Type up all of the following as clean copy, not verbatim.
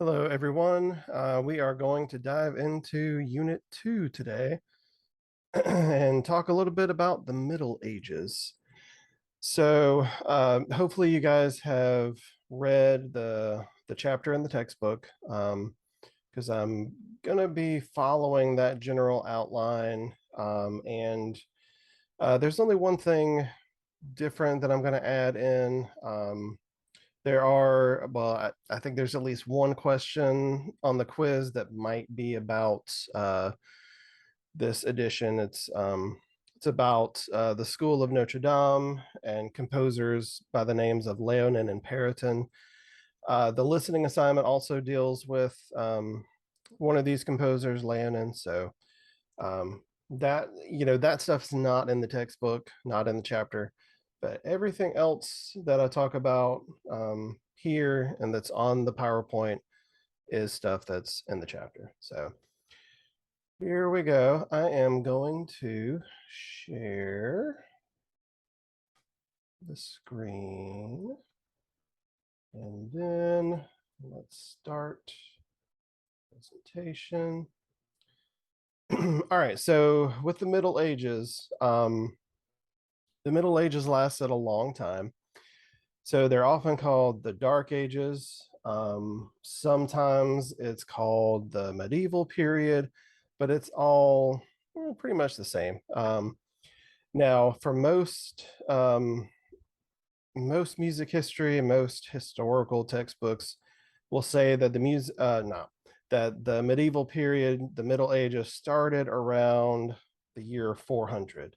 Hello, everyone. We are going to dive into Unit 2 today and talk a little bit about the Middle Ages. So, hopefully, you guys have read the chapter in the textbook because I'm going to be following that general outline. And there's only one thing different that I'm going to add in. I think there's at least one question on the quiz that might be about this edition. It's about the School of Notre Dame and composers by the names of Leonin and Periton. The listening assignment also deals with one of these composers, Leonin. So that stuff's not in the textbook, not in the chapter, but everything else that I talk about here and that's on the PowerPoint is stuff that's in the chapter. So here we go. I am going to share the screen, and then let's start presentation. All right, so with the Middle Ages, the Middle Ages lasted a long time. So they're often called the Dark Ages. Sometimes it's called the medieval period, but it's all pretty much the same. Now, for most music history, most historical textbooks will say that that the medieval period, the Middle Ages, started around the year 400.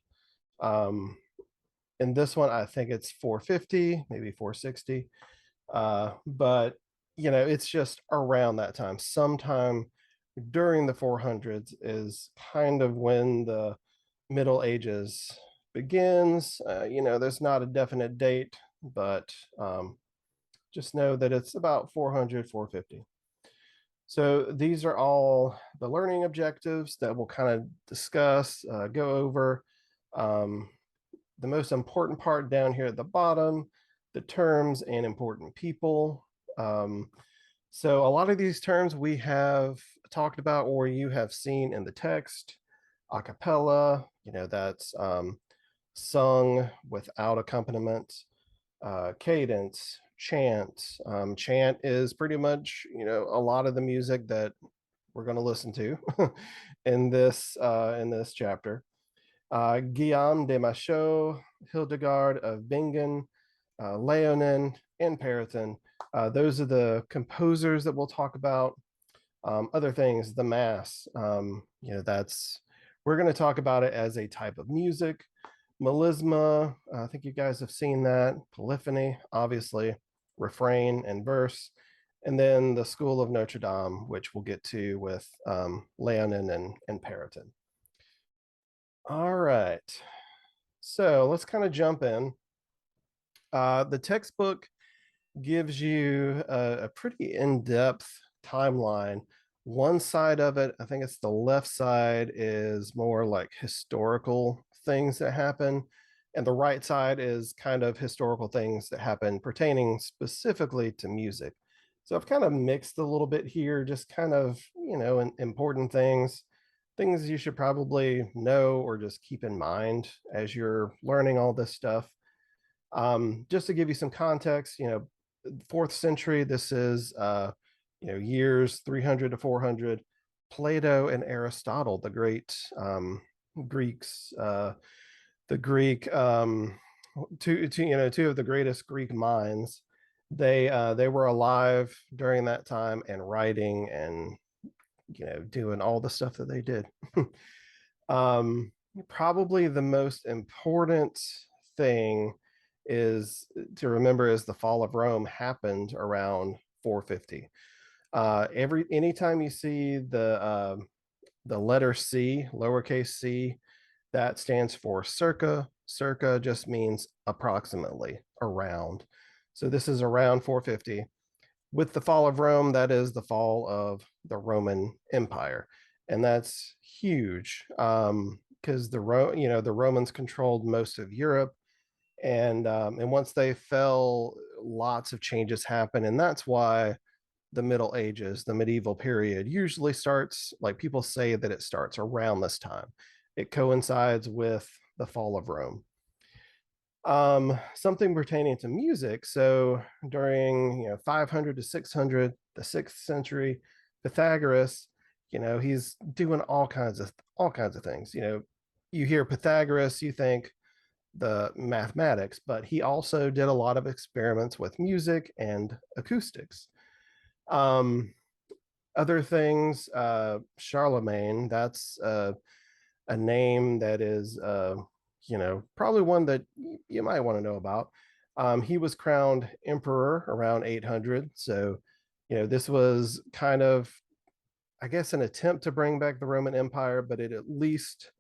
Um, in this one, I think it's 450, maybe 460. But it's just around that time. Sometime during the 400s is kind of when the Middle Ages begins. There's not a definite date, but just know that it's about 400, 450. So these are all the learning objectives that we'll kind of discuss, go over. Um, the most important part down here at the bottom, the terms and important people. So a lot of these terms we have talked about or you have seen in the text. A cappella, that's sung without accompaniment. Cadence, chant. Chant is pretty much, a lot of the music that we're going to listen to in this chapter. Guillaume de Machaut, Hildegard of Bingen, Leonin, and Periton. Those are the composers that we'll talk about. Other things, the mass, we're going to talk about it as a type of music. Melisma, I think you guys have seen that. Polyphony, obviously, refrain and verse. And then the School of Notre Dame, which we'll get to with Leonin and Periton. All right. So let's kind of jump in. The textbook gives you a pretty in-depth timeline. One side of it, I think it's the left side, is more like historical things that happen. And the right side is kind of historical things that happen pertaining specifically to music. So I've kind of mixed a little bit here, just kind of, important things you should probably know or just keep in mind as you're learning all this stuff. Just to give you some context, fourth century, this is years 300 to 400. Plato and Aristotle, the great Greeks, the Greek two of the greatest Greek minds. They were alive during that time and writing and doing all the stuff that they did. Probably the most important thing is to remember is the fall of Rome happened around 450. Anytime you see the letter C, lowercase c, that stands for circa. Circa just means approximately, around. So this is around 450. With the fall of Rome, that is the fall of the Roman Empire, and that's huge because the Romans controlled most of Europe, and once they fell, lots of changes happen, and that's why the Middle Ages, the medieval period, usually starts, like people say that it starts around this time. It coincides with the fall of Rome. Something pertaining to music. So during 500 to 600, the 6th century, Pythagoras, he's doing all kinds of things. You hear Pythagoras, you think the mathematics, but he also did a lot of experiments with music and acoustics. Um, Other things, Charlemagne, that's a name that is, probably one that you might want to know about. He was crowned emperor around 800. So, this was kind of, I guess, an attempt to bring back the Roman Empire, but it at least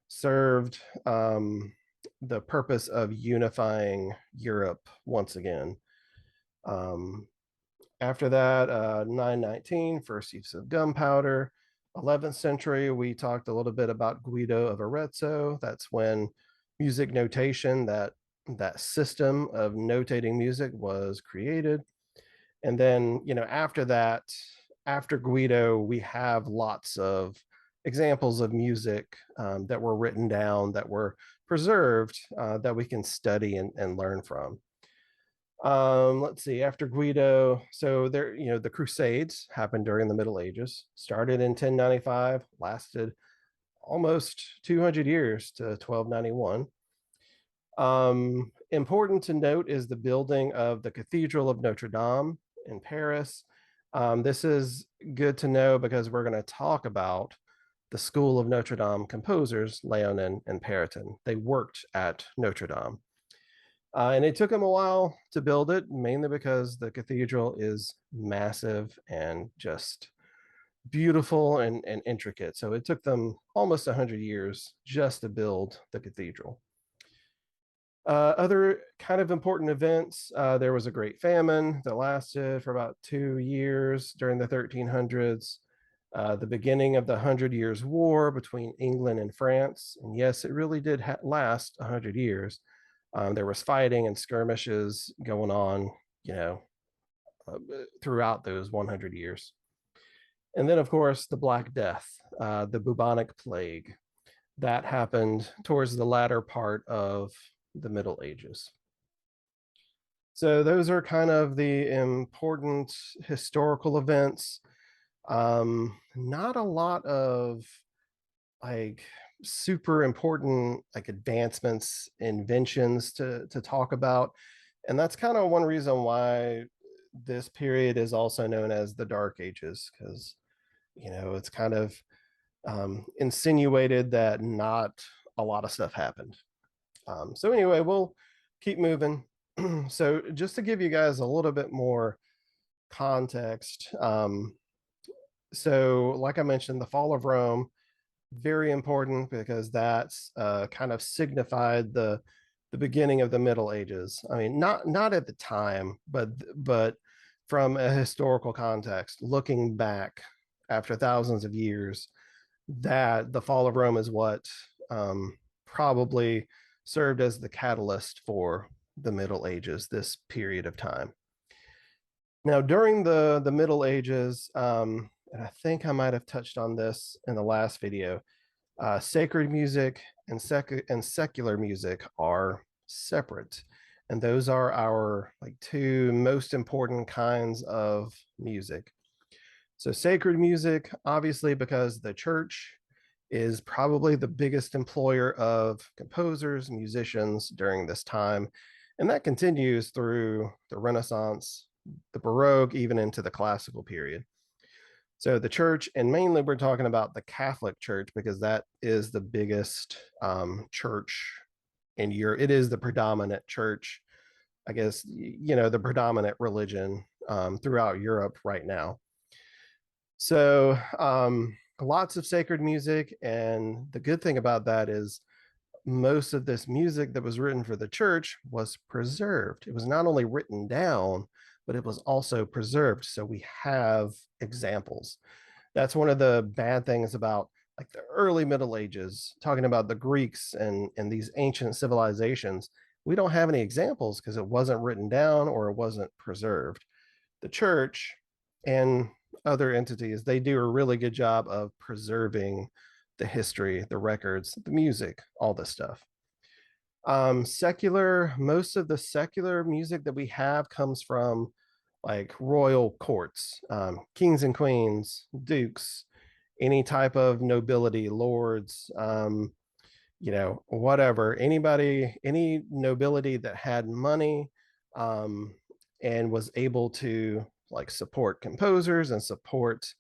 served the purpose of unifying Europe once again. Um, After that, 919, first use of gunpowder. 11th century, we talked a little bit about Guido of Arezzo. That's when music notation, that system of notating music was created. And then, after that, after Guido, we have lots of examples of music that were written down, that were preserved, that we can study and learn from. Let's see, after Guido, so there, the Crusades happened during the Middle Ages, started in 1095, lasted almost 200 years to 1291. Important to note is the building of the Cathedral of Notre Dame in Paris. This is good to know because we're going to talk about the School of Notre Dame composers, Leonin and Periton. They worked at Notre Dame. And it took them a while to build it, mainly because the cathedral is massive and just beautiful and intricate. So it took them almost 100 years just to build the cathedral. Other kind of important events, there was a great famine that lasted for about 2 years during the 1300s. The beginning of the 100 Years' War between England and France. And yes, it really did last 100 years. There was fighting and skirmishes going on, throughout those 100 years. And then, of course, the Black Death, the bubonic plague, that happened towards the latter part of the Middle Ages. So those are kind of the important historical events. Not a lot of like super important like advancements, inventions to talk about. And that's kind of one reason why this period is also known as the Dark Ages, because it's kind of insinuated that not a lot of stuff happened. So anyway, we'll keep moving. So just to give you guys a little bit more context, so like I mentioned, the fall of Rome, very important because that's kind of signified the beginning of the Middle Ages. I mean, not at the time, but from a historical context, looking back after thousands of years, that the fall of Rome is what probably served as the catalyst for the Middle Ages, this period of time. Now, during the Middle Ages, and I think I might have touched on this in the last video, sacred music and secular music are separate. And those are our like two most important kinds of music. So sacred music, obviously, because the church is probably the biggest employer of composers, musicians during this time. And that continues through the Renaissance, the Baroque, even into the classical period. So the church, and mainly we're talking about the Catholic Church because that is the biggest church in Europe. It is the predominant church, I guess, the predominant religion throughout Europe right now. So lots of sacred music. And the good thing about that is most of this music that was written for the church was preserved. It was not only written down, but it was also preserved. So we have examples. That's one of the bad things about like the early Middle Ages, talking about the Greeks and these ancient civilizations. We don't have any examples because it wasn't written down or it wasn't preserved. The church, and other entities, they do a really good job of preserving the history, the records, the music, all this stuff. Secular, most of the secular music that we have comes from like royal courts, kings and queens, dukes, any type of nobility, lords, whatever, anybody, any nobility that had money, and was able to like support composers and support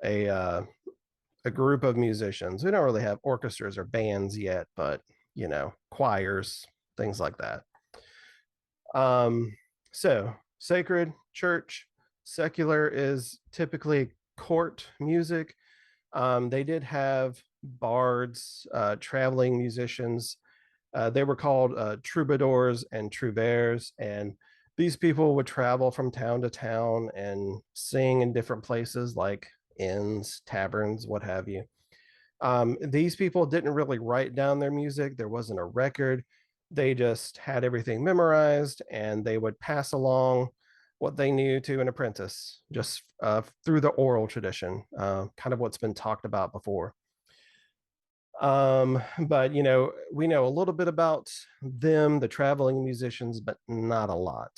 a uh, a group of musicians. We don't really have orchestras or bands yet, but choirs, things like that. So sacred, church, secular is typically court music. They did have bards, traveling musicians. They were called troubadours and trouvères, and these people would travel from town to town and sing in different places like inns, taverns, what have you. These people didn't really write down their music. There wasn't a record. They just had everything memorized, and they would pass along what they knew to an apprentice just through the oral tradition, kind of what's been talked about before. But we know a little bit about them, the traveling musicians, but not a lot.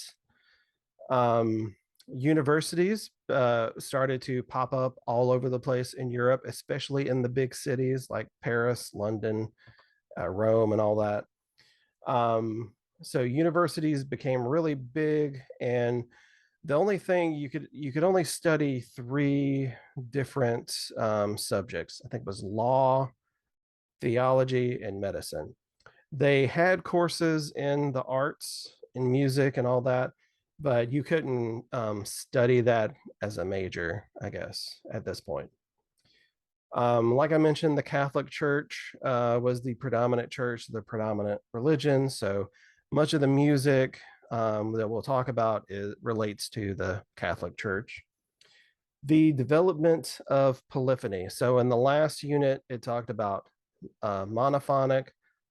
Universities started to pop up all over the place in Europe, especially in the big cities like Paris, London, Rome, and all that. So universities became really big, and the only thing you could only study three different subjects. I think it was law, theology, and medicine. They had courses in the arts, in music, and all that, but you couldn't study that as a major, I guess, at this point. Like I mentioned, the Catholic Church was the predominant church, the predominant religion. So much of the music that we'll talk about relates to the Catholic Church. The development of polyphony. So in the last unit, it talked about monophonic,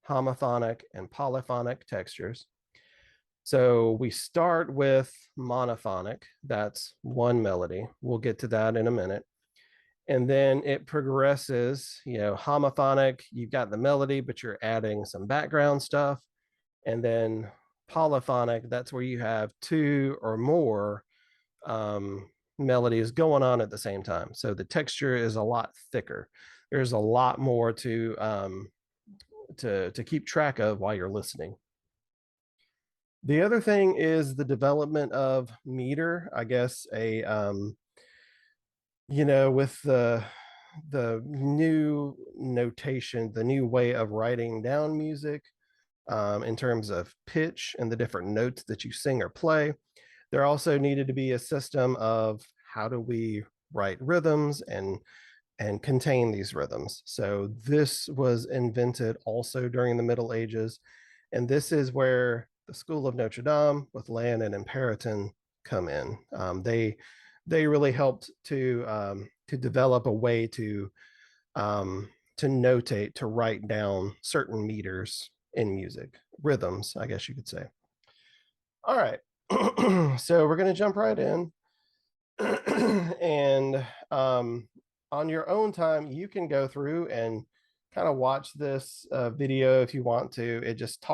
homophonic, and polyphonic textures. So we start with monophonic. That's one melody. We'll get to that in a minute. And then it progresses, homophonic, you've got the melody, but you're adding some background stuff. And then polyphonic, that's where you have two or more melodies going on at the same time. So the texture is a lot thicker. There's a lot more to keep track of while you're listening. The other thing is the development of meter. I guess with the new notation, the new way of writing down music, in terms of pitch and the different notes that you sing or play. There also needed to be a system of how do we write rhythms and contain these rhythms. So this was invented also during the Middle Ages, and this is where the School of Notre Dame with Lannon and Periton come in. They really helped to develop a way to notate, to write down certain meters in music, rhythms, I guess you could say. All right, so we're going to jump right in. And on your own time, you can go through and kind of watch this video if you want to. It just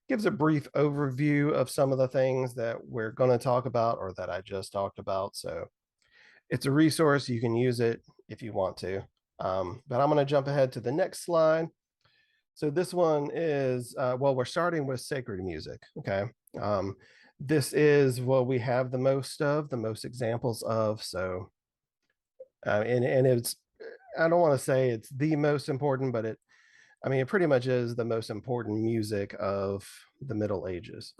gives a brief overview of some of the things that we're going to talk about or that I just talked about. So it's a resource. You can use it if you want to. But I'm going to jump ahead to the next slide. So this one is, we're starting with sacred music. Okay. This is what we have the most examples of. So, and it's, I don't want to say it's the most important, but it pretty much is the most important music of the Middle Ages.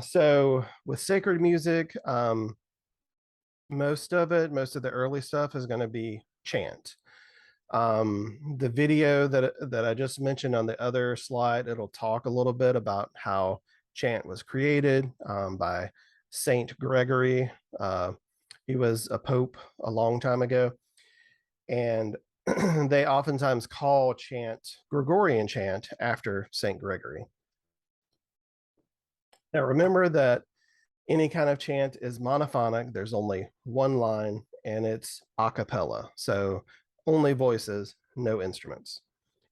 So with sacred music, most of the early stuff is going to be chant. The video that I just mentioned on the other slide, it'll talk a little bit about how chant was created by Saint Gregory. He was a pope a long time ago, and they oftentimes call chant Gregorian chant after Saint Gregory. Now remember that Any kind of chant is monophonic. There's only one line and it's a cappella. So only voices, no instruments.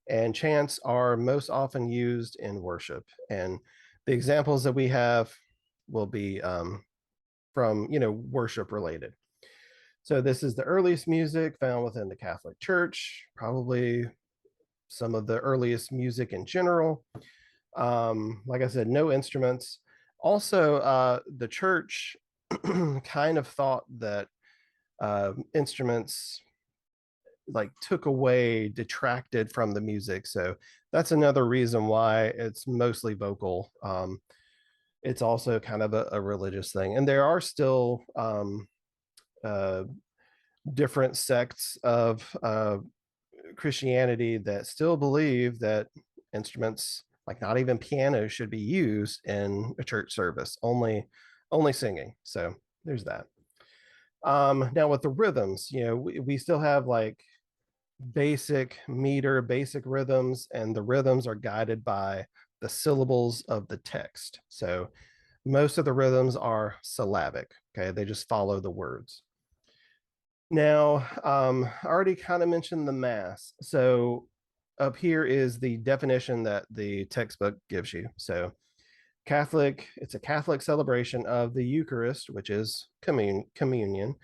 And chants are most often used in worship. And the examples that we have will be from, worship related. So this is the earliest music found within the Catholic Church, probably some of the earliest music in general. Like I said, no instruments. Also, the church kind of thought that instruments like took away, detracted from the music. So that's another reason why it's mostly vocal. It's also kind of a religious thing. And there are still uh, different sects of Christianity that still believe that instruments, like not even piano, should be used in a church service, only singing. So there's that. Now with the rhythms, we still have like basic meter, basic rhythms, and the rhythms are guided by the syllables of the text. So most of the rhythms are syllabic. Okay, they just follow the words. Now, I already kind of mentioned the Mass. So up here is the definition that the textbook gives you. So Catholic, it's a Catholic celebration of the Eucharist, which is communion,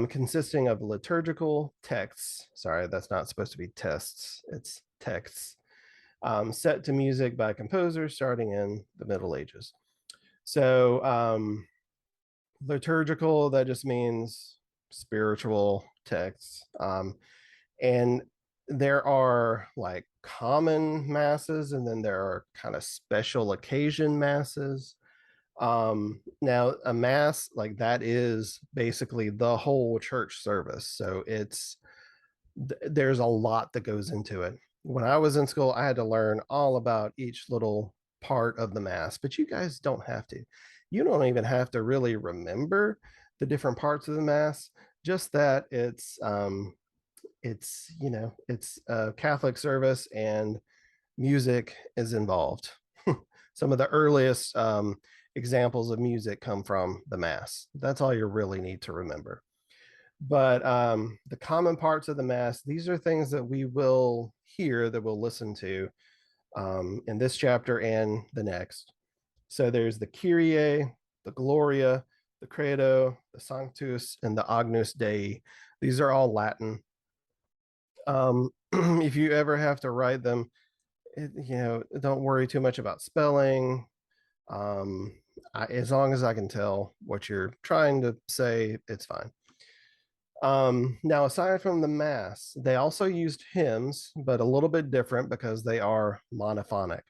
consisting of liturgical texts. Sorry, that's not supposed to be tests, it's texts, set to music by composers starting in the Middle Ages. So liturgical, that just means spiritual texts. And there are like common masses, and then there are kind of special occasion masses. Now a mass like that is basically the whole church service. So there's a lot that goes into it. When I was in school, I had to learn all about each little part of the mass, but you guys don't have to. You don't even have to really remember the different parts of the mass, just that it's a Catholic service and music is involved. Some of the earliest examples of music come from the mass. That's all you really need to remember. But the common parts of the mass, these are things that we will hear, that we'll listen to in this chapter and the next. So there's the Kyrie, the Gloria, the Credo, the Sanctus, and the Agnus Dei. These are all Latin. If you ever have to write them, don't worry too much about spelling. As long as I can tell what you're trying to say, it's fine. Now, aside from the Mass, they also used hymns, but a little bit different because they are monophonic.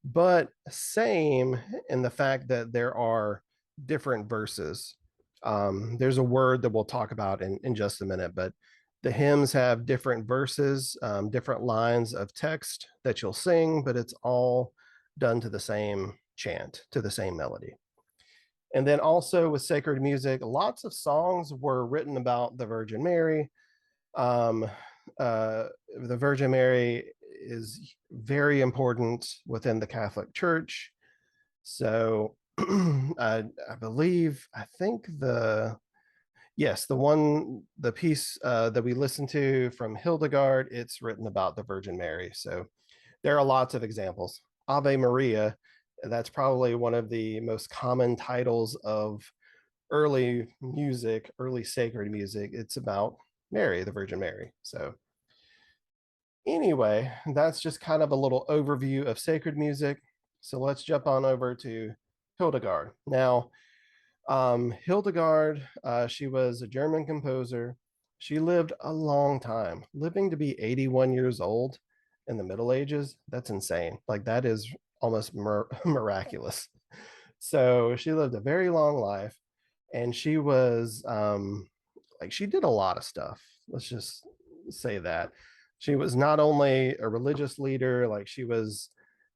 But same in the fact that there are different verses. There's a word that we'll talk about in just a minute, but the hymns have different verses, different lines of text that you'll sing, but it's all done to the same chant, to the same melody. And then also with sacred music, lots of songs were written about the Virgin Mary. The Virgin Mary is very important within the Catholic Church. So I think the piece that we listened to from Hildegard, it's written about the Virgin Mary. So there are lots of examples. Ave Maria, that's probably one of the most common titles of early music, early sacred music. It's about Mary, the Virgin Mary. So anyway, that's just kind of a little overview of sacred music. So let's jump on over to Hildegard. Now, Hildegard, she was a German composer. She lived a long time, living to be 81 years old in the Middle Ages. That's insane. Like that is almost miraculous. So she lived a very long life, and she was like she did a lot of stuff. Let's just say that she was not only a religious leader, like she was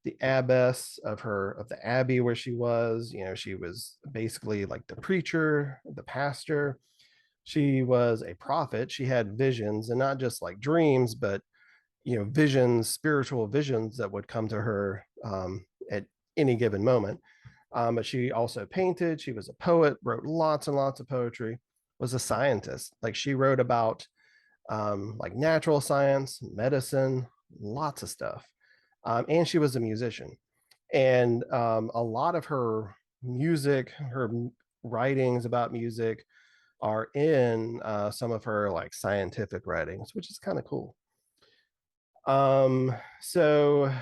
the abbess of the abbey where she was. She was basically like the preacher, the pastor. She was a prophet. She had visions, and not just like dreams, but visions, spiritual visions that would come to her at any given moment. But she also painted. She was a poet, wrote lots and lots of poetry, was a scientist. Like she wrote about like natural science, medicine, lots of stuff. And she was a musician. And a lot of her music, her writings about music are in some of her like scientific writings, which is kind of cool. So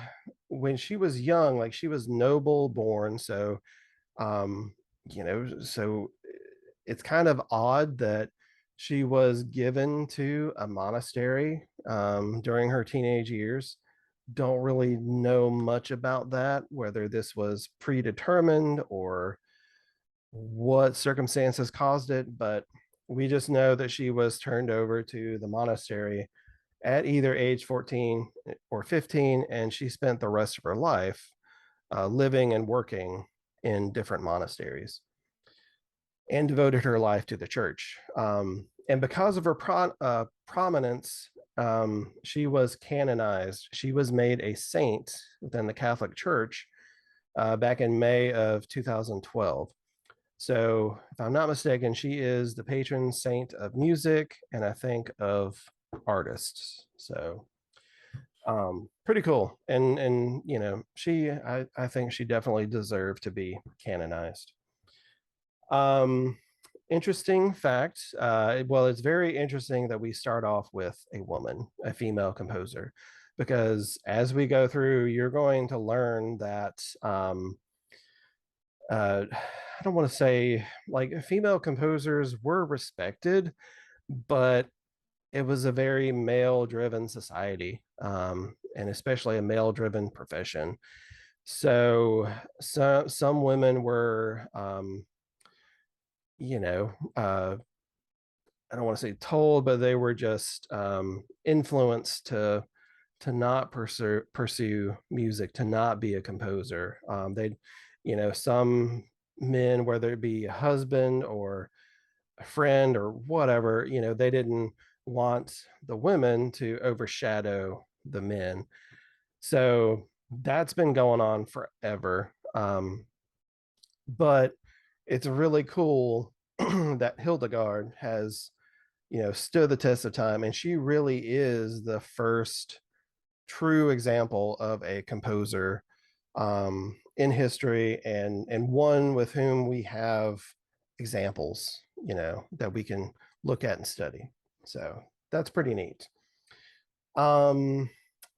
when she was young, like she was noble born, so um, so it's kind of odd that she was given to a monastery during her teenage years. Don't really know much about that, whether this was predetermined or what circumstances caused it, but we just know that she was turned over to the monastery at either age 14 or 15, and she spent the rest of her life living and working in different monasteries and devoted her life to the church. And because of her prominence, she was canonized. She was made a saint within the Catholic Church back in May of 2012. So, if I'm not mistaken, she is the patron saint of music and I think of artists. So, pretty cool. And I think she definitely deserved to be canonized. Um, Interesting fact. Well, it's very interesting that we start off with a woman, a female composer, because as we go through, you're going to learn that I don't want to say like female composers were respected, but it was a very male driven society, and especially a male driven profession. So some women were, you know, I don't want to say told, but they were just influenced to not pursue music, to not be a composer. They, some men, whether it be a husband or a friend or whatever, they didn't want the women to overshadow the men. So that's been going on forever. But it's really cool that Hildegard has, stood the test of time, and she really is the first true example of a composer in history, and one with whom we have examples, that we can look at and study. So that's pretty neat. Um,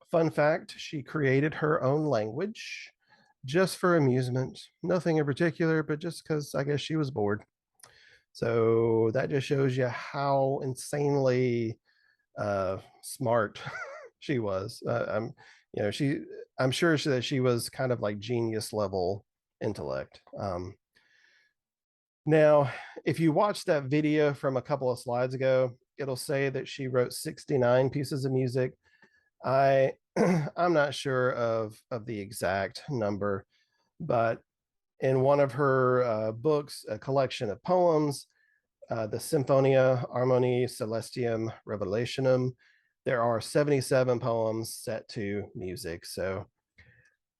Fun fact, she created her own language just for amusement, nothing in particular, but just because I guess she was bored. So that just shows you how insanely smart she was. I'm sure that she was kind of like genius level intellect. Now, if you watch that video from a couple of slides ago, it'll say that she wrote 69 pieces of music. I I'm not sure of the exact number, but in one of her books, a collection of poems, the Symphonia Harmonie Celestium Revelationum, there are 77 poems set to music. So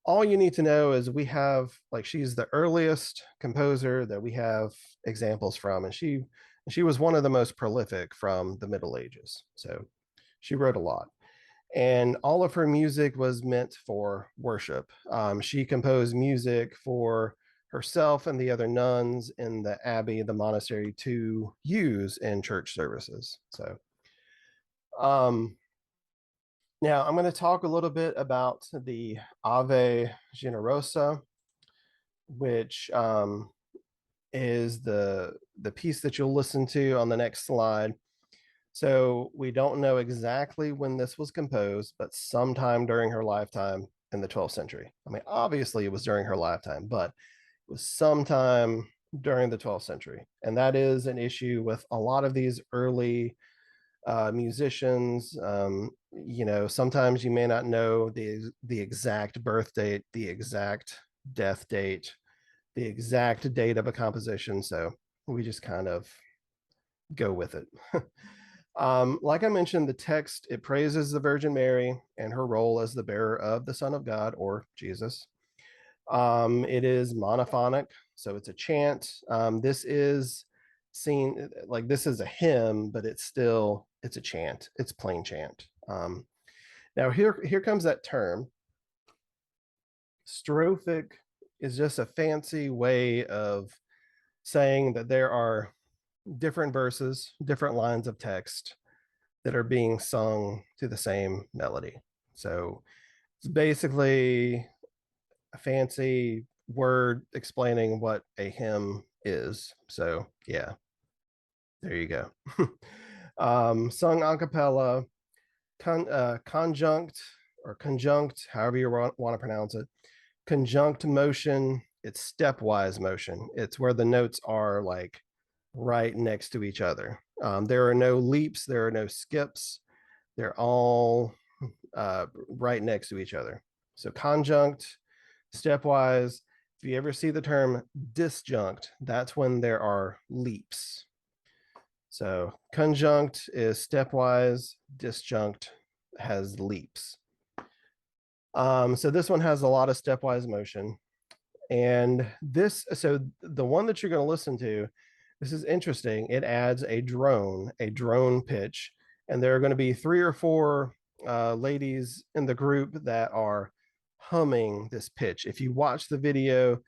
all you need to know is we have, like, she's the earliest composer that we have examples from, and she was one of the most prolific from the Middle Ages. So she wrote a lot, and all of her music was meant for worship. She composed music for herself and the other nuns in the abbey, the monastery, to use in church services. So, um, now I'm going to talk a little bit about the Ave Generosa, which is the piece that you'll listen to on the next slide. So we don't know exactly when this was composed, but sometime during her lifetime in the 12th century. I mean, obviously it was during her lifetime, but it was sometime during the 12th century. And that is an issue with a lot of these early musicians. Sometimes you may not know the exact birth date, the exact death date, the exact date of a composition. So we just kind of go with it. Like I mentioned, the text, it praises the Virgin Mary and her role as the bearer of the Son of God, or Jesus. It is monophonic, so it's a chant. This is seen like this is a hymn, but it's a chant. It's plain chant. Now here comes that term. Strophic is just a fancy way of saying that there are different verses, different lines of text that are being sung to the same melody. So it's basically a fancy word explaining what a hymn is. So yeah, there you go. Sung a cappella, conjunct or conjunct, however you want to pronounce it. Conjunct motion, it's stepwise motion. It's where the notes are like right next to each other. There are no leaps, there are no skips. They're all right next to each other. So conjunct, stepwise. If you ever see the term disjunct, that's when there are leaps. So conjunct is stepwise, disjunct has leaps. So this one has a lot of stepwise motion. And so the one that you're going to listen to, this is interesting. It adds a drone pitch. And there are going to be 3 or 4 ladies in the group that are humming this pitch. If you watch the video,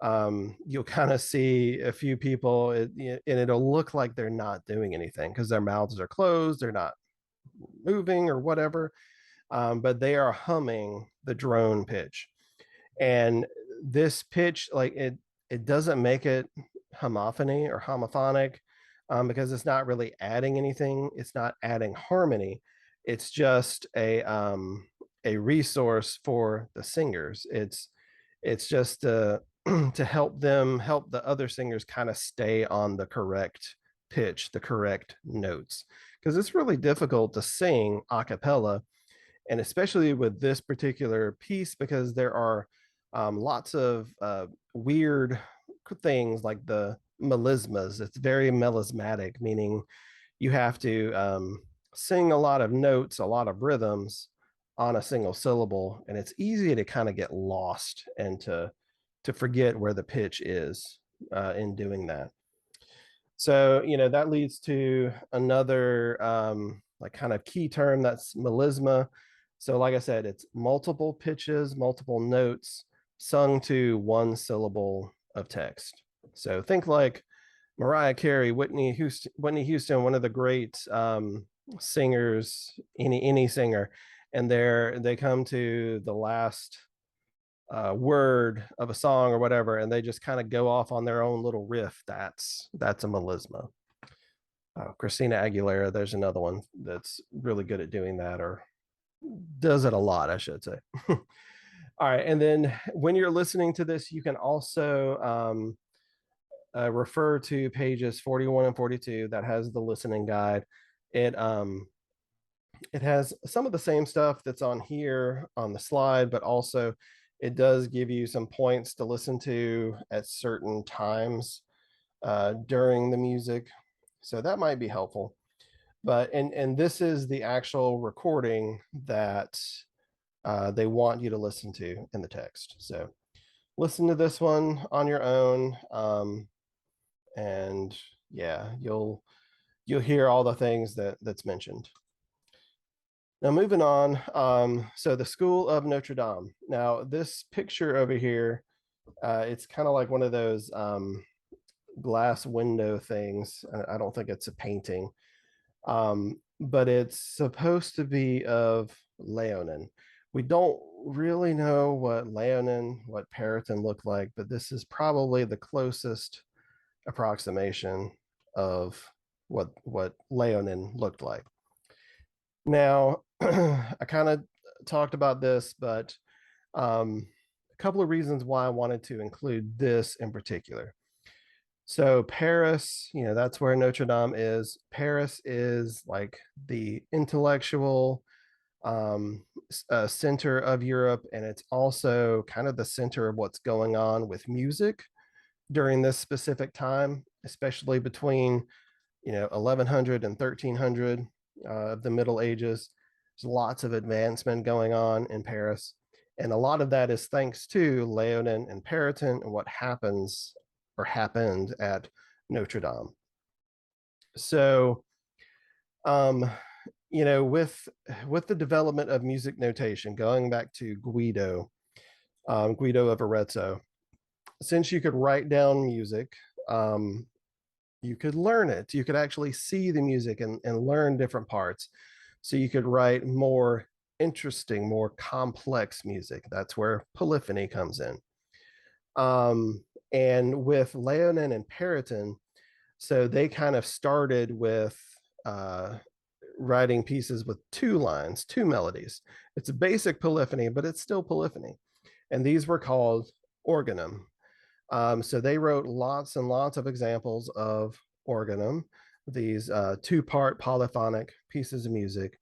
you'll kind of see a few people, and it'll look like they're not doing anything because their mouths are closed, they're not moving or whatever, but they are humming the drone pitch. And this pitch, like it doesn't make it homophony or homophonic, because it's not really adding anything. It's not adding harmony. It's just a resource for the singers. It's just to help the other singers kind of stay on the correct pitch, the correct notes, because it's really difficult to sing a cappella, and especially with this particular piece, because there are lots of weird things like the melismas. It's very melismatic, meaning you have to sing a lot of notes, a lot of rhythms on a single syllable, and it's easy to kind of get lost and to forget where the pitch is in doing that. So that leads to another like kind of key term, that's melisma. So like I said, it's multiple pitches, multiple notes sung to one syllable of text. So think like Mariah Carey, Whitney Houston, one of the great singers, any singer, and they come to the last word of a song or whatever, and they just kind of go off on their own little riff. That's a melisma. Christina Aguilera, there's another one that's really good at doing that, or does it a lot, I should say. All right, and then when you're listening to this, you can also refer to pages 41 and 42. That has the listening guide. It has some of the same stuff that's on here on the slide, but also it does give you some points to listen to at certain times during the music. So that might be helpful. But and this is the actual recording that they want you to listen to in the text. So listen to this one on your own, and yeah, you'll hear all the things that's mentioned. Now moving on, so the School of Notre Dame. Now this picture over here, it's kind of like one of those glass window things. I don't think it's a painting, but it's supposed to be of Leonin. We don't really know what Periton looked like, but this is probably the closest approximation of what Leonin looked like. Now, I kind of talked about this, but a couple of reasons why I wanted to include this in particular. So Paris, that's where Notre Dame is. Paris is like the intellectual center of Europe, and it's also kind of the center of what's going on with music during this specific time, especially between 1100 and 1300 of the Middle Ages. There's lots of advancement going on in Paris. And a lot of that is thanks to Leonin and Periton and what happened at Notre Dame. So, um, with the development of music notation, going back to Guido of Arezzo, since you could write down music, um, you could learn it. You could actually see the music and learn different parts. So you could write more interesting, more complex music. That's where polyphony comes in. And with Leonin and Periton, so they kind of started with uh, writing pieces with two lines, two melodies. It's a basic polyphony, but it's still polyphony. And these were called organum. So they wrote lots and lots of examples of organum, these two-part polyphonic pieces of music.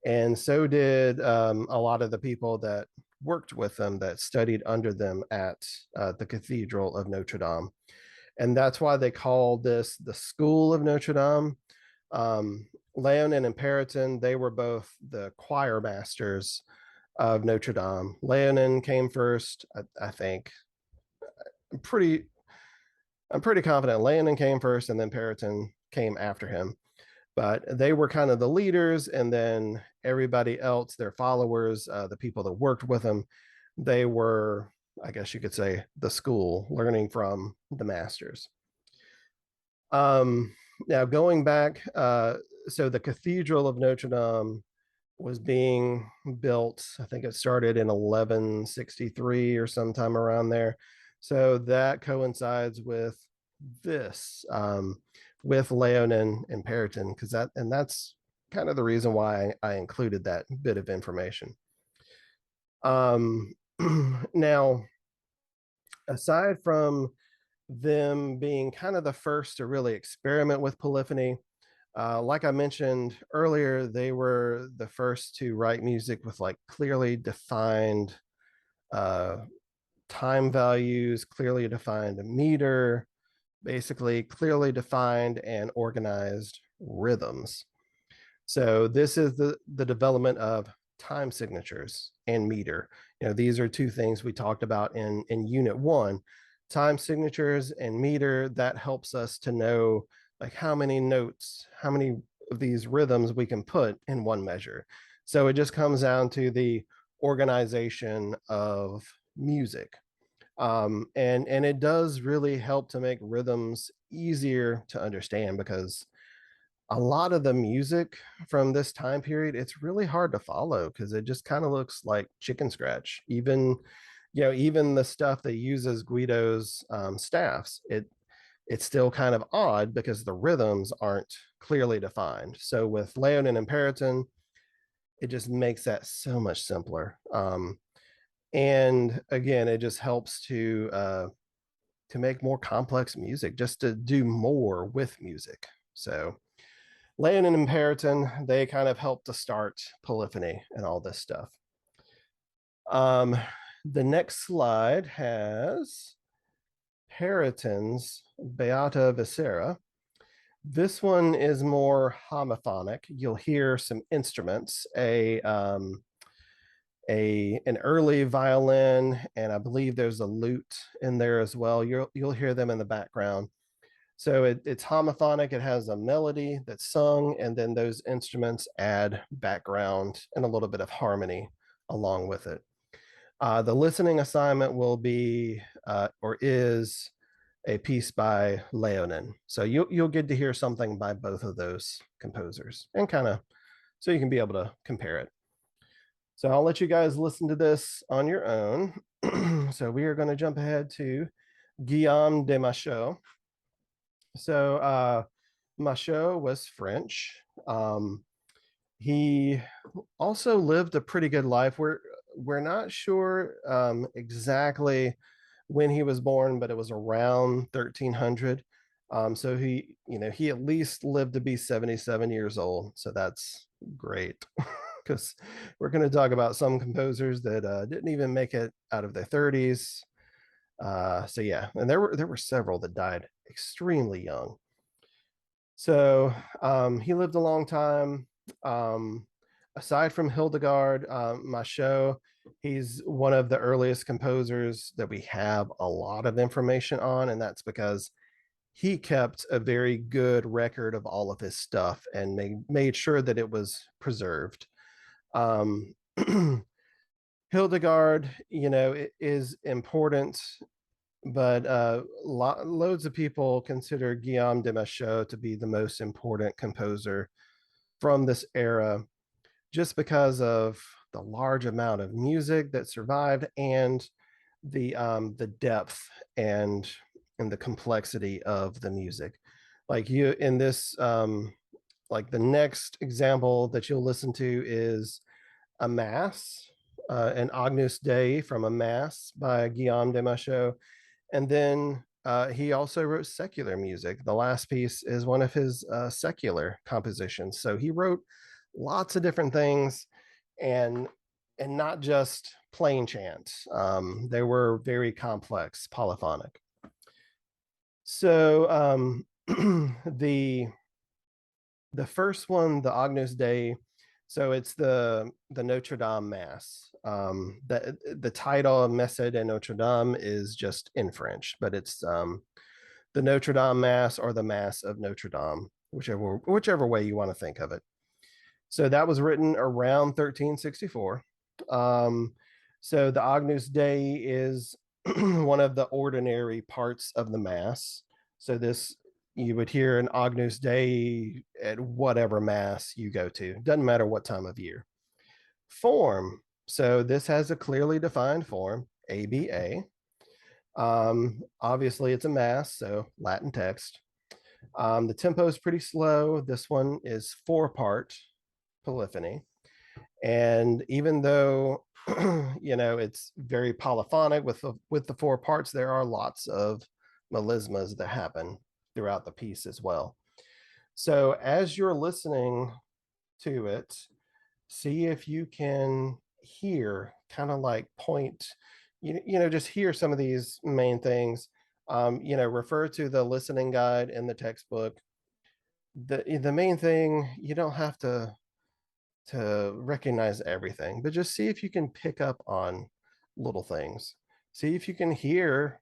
And so did a lot of the people that worked with them, that studied under them at the Cathedral of Notre Dame. And that's why they call this the School of Notre Dame. Leonin and Periton, they were both the choir masters of Notre Dame. Leonin came first, I think. I'm pretty confident Leonin came first, and then Periton came after him. But they were kind of the leaders, and then everybody else, their followers, the people that worked with them, they were, I guess you could say, the school, learning from the masters. Now going back, so the Cathedral of Notre Dame was being built. I think it started in 1163 or sometime around there. So that coincides with this, with Leonin and Periton, because that's kind of the reason why I included that bit of information. Now, aside from them being kind of the first to really experiment with polyphony, like I mentioned earlier, they were the first to write music with like clearly defined time values, clearly defined meter, basically clearly defined and organized rhythms. So this is the development of time signatures and meter. These are two things we talked about in unit 1. Time signatures and meter, that helps us to know like how many notes, how many of these rhythms we can put in one measure. So it just comes down to the organization of music. And it does really help to make rhythms easier to understand, because a lot of the music from this time period, it's really hard to follow because it just kind of looks like chicken scratch. Even the stuff that uses Guido's staffs, it's still kind of odd because the rhythms aren't clearly defined. So with Leonin and Periton, it just makes that so much simpler. And again, it just helps to make more complex music, just to do more with music. So Leonin and Periton, they kind of helped to start polyphony and all this stuff. The next slide has Periton's Beata Viscera. This one is more homophonic. You'll hear some instruments, an early violin, and I believe there's a lute in there as well. You'll hear them in the background. So it's homophonic. It has a melody that's sung, and then those instruments add background and a little bit of harmony along with it. The listening assignment will be or is a piece by Leonin. So you'll get to hear something by both of those composers, and kind of so you can be able to compare it. So I'll let you guys listen to this on your own. So we are going to jump ahead to Guillaume de Machaut. So Machaut was French. He also lived a pretty good life. We're not sure exactly when he was born, but it was around 1300. So he at least lived to be 77 years old. So that's great, because we're going to talk about some composers that didn't even make it out of their 30s. So yeah, and there were several that died extremely young. So he lived a long time. aside from Hildegard, Machaut, he's one of the earliest composers that we have a lot of information on, and that's because he kept a very good record of all of his stuff and made sure that it was preserved. Um, Hildegard, is important, but loads of people consider Guillaume de Machaut to be the most important composer from this era, just because of the large amount of music that survived and the depth and the complexity of the music. Like you in this, like the next example that you'll listen to is a mass, an Agnus Dei from a mass by Guillaume de Machaut. And then he also wrote secular music. The last piece is one of his secular compositions. So he wrote lots of different things, and not just plain chant. They were very complex, polyphonic. So the first one, the Agnus Dei, so it's the Notre Dame Mass. The title of Messe de Notre Dame is just in French, but it's the Notre Dame Mass or the Mass of Notre Dame, whichever way you want to think of it. So that was written around 1364. So the Agnus Dei is one of the ordinary parts of the Mass. So this, you would hear an Agnus Dei at whatever Mass you go to. Doesn't matter what time of year. Form. So this has a clearly defined form, ABA. Obviously it's a Mass, so Latin text. The tempo is pretty slow. This one is 4-part polyphony. And even though it's very polyphonic with the 4 parts, there are lots of melismas that happen throughout the piece as well. So as you're listening to it, see if you can hear, kind of like point, just hear some of these main things. Refer to the listening guide in the textbook. The main thing, you don't have to recognize everything, but just see if you can pick up on little things. See if you can hear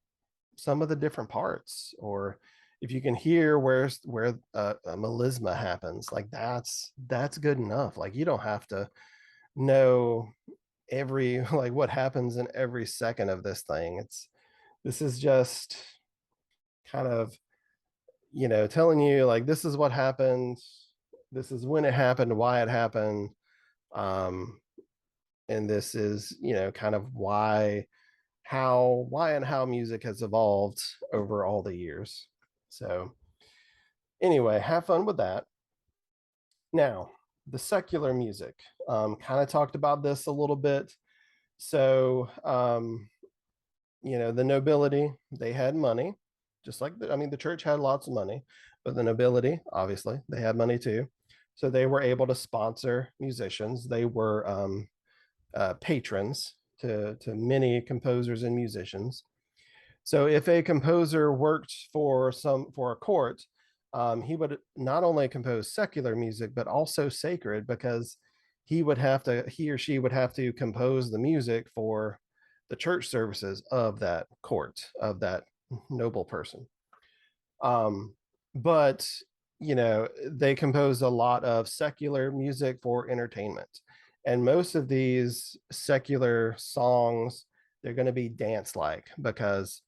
some of the different parts, or if you can hear where a melisma happens. Like that's good enough. Like you don't have to know every like what happens in every second of this thing. This is just kind of telling you like this is what happened, this is when it happened, why it happened, and this is kind of why and how music has evolved over all the years. So anyway, have fun with that. Now, the secular music, kind of talked about this a little bit. So the nobility, they had money, just like the church had lots of money, but the nobility, obviously, they had money too. So they were able to sponsor musicians. They were patrons to many composers and musicians. So if a composer worked for a court, he would not only compose secular music but also sacred, because he or she would have to compose the music for the church services of that court, of that noble person. But they composed a lot of secular music for entertainment, and most of these secular songs, they're going to be dance like, because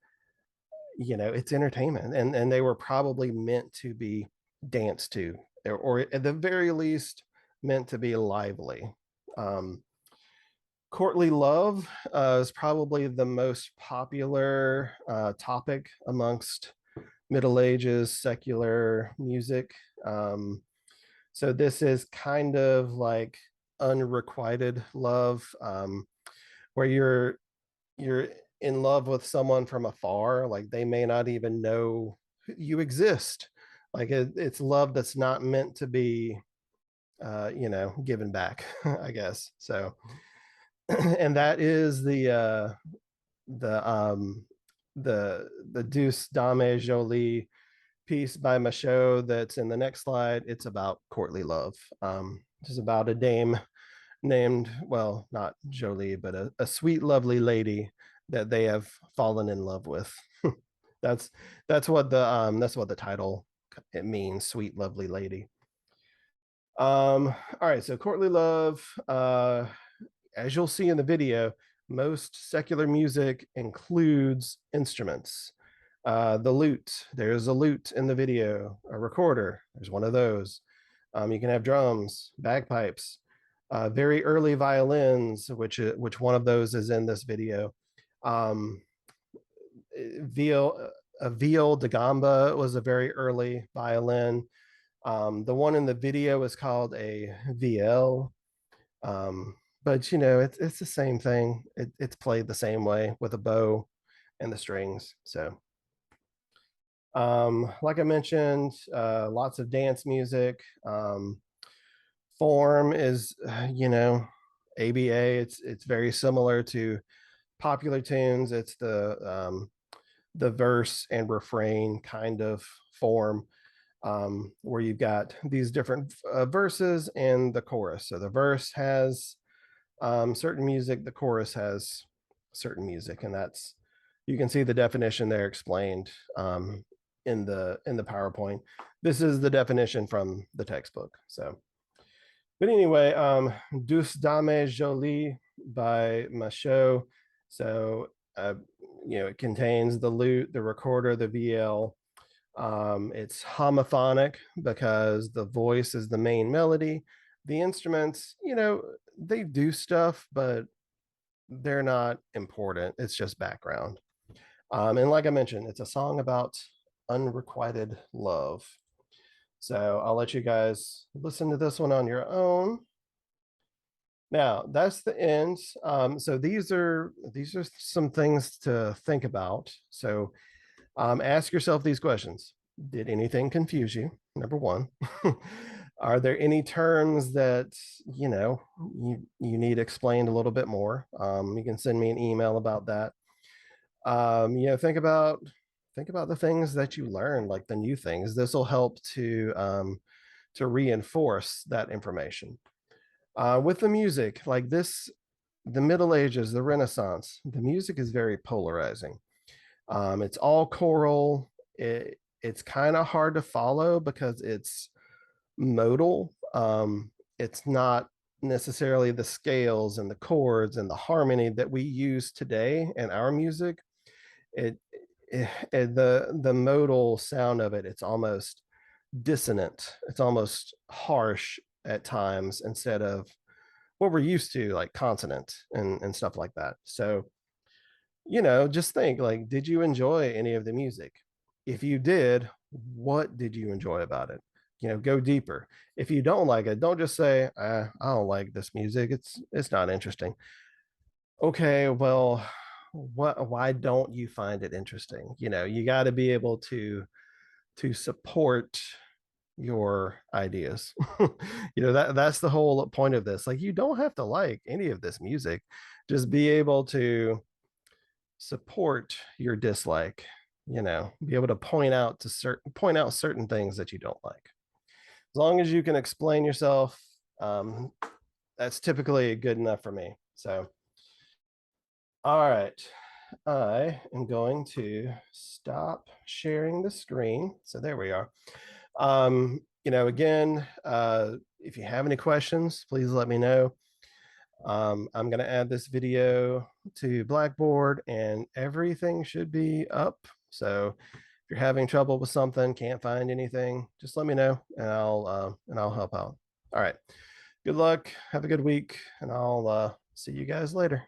it's entertainment, and they were probably meant to be danced to, or at the very least meant to be lively. Courtly love is probably the most popular topic amongst Middle Ages secular music. So this is kind of like unrequited love, where you're in love with someone from afar. Like they may not even know you exist. Like it's love that's not meant to be, given back, I guess. So, and that is the Deuce Dame Jolie piece by Machaut that's in the next slide. It's about courtly love. It's about a dame named, well, not Jolie, but a sweet, lovely lady that they have fallen in love with. that's that's what the title it means, sweet, lovely lady. All right, so courtly love, as you'll see in the video, most secular music includes instruments. The lute, there's a lute in the video, a recorder, there's one of those. You can have drums, bagpipes, very early violins, which one of those is in this video. Um, viol, a viol da gamba was a very early violin. The one in the video is called a VL, but you know it's the same thing. It's played the same way with a bow and the strings. So, like I mentioned, lots of dance music. Form is, you know, ABA. It's very similar to popular tunes. It's the verse and refrain kind of form, where you've got these different verses and the chorus. So the verse has certain music, the chorus has certain music, and that's, you can see the definition there explained in the PowerPoint. This is the definition from the textbook. So, but anyway, Douce Dame Jolie by Machaut. So, you know, it contains the lute, the recorder, the VL. It's homophonic because the voice is the main melody. The instruments, you know, they do stuff, but they're not important. It's just background. And like I mentioned, it's a song about unrequited love. So I'll let you guys listen to this one on your own. Now that's the end. So these are some things to think about. So ask yourself these questions. Did anything confuse you? Number one. Are there any terms that you know you need explained a little bit more? You can send me an email about that. You know, think about the things that you learned, like the new things. This will help to reinforce that information. With the music, like this, the Middle Ages, the Renaissance, the music is very polarizing. It's all choral. It's kind of hard to follow because it's modal. It's not necessarily the scales and the chords and the harmony that we use today in our music. It, the modal sound of it, it's almost dissonant. It's almost harsh at times instead of what we're used to, like consonant and stuff like that. So, you know, just think like, did you enjoy any of the music? If you did, what did you enjoy about it? You know, go deeper. If you don't like it, don't just say, I don't like this music. It's not interesting. Okay, well, why don't you find it interesting? You know, you got to be able to support your ideas. You know, that's the whole point of this. Like, you don't have to like any of this music. Just be able to support your dislike, you know, be able to point out certain things that you don't like. As long as you can explain yourself, that's typically good enough for me. So, all right, I am going to stop sharing the screen. So there we are. You know, again, if you have any questions, please let me know. I'm going to add this video to Blackboard and everything should be up. So if you're having trouble with something, can't find anything, just let me know and I'll help out. All right. Good luck. Have a good week and I'll see you guys later.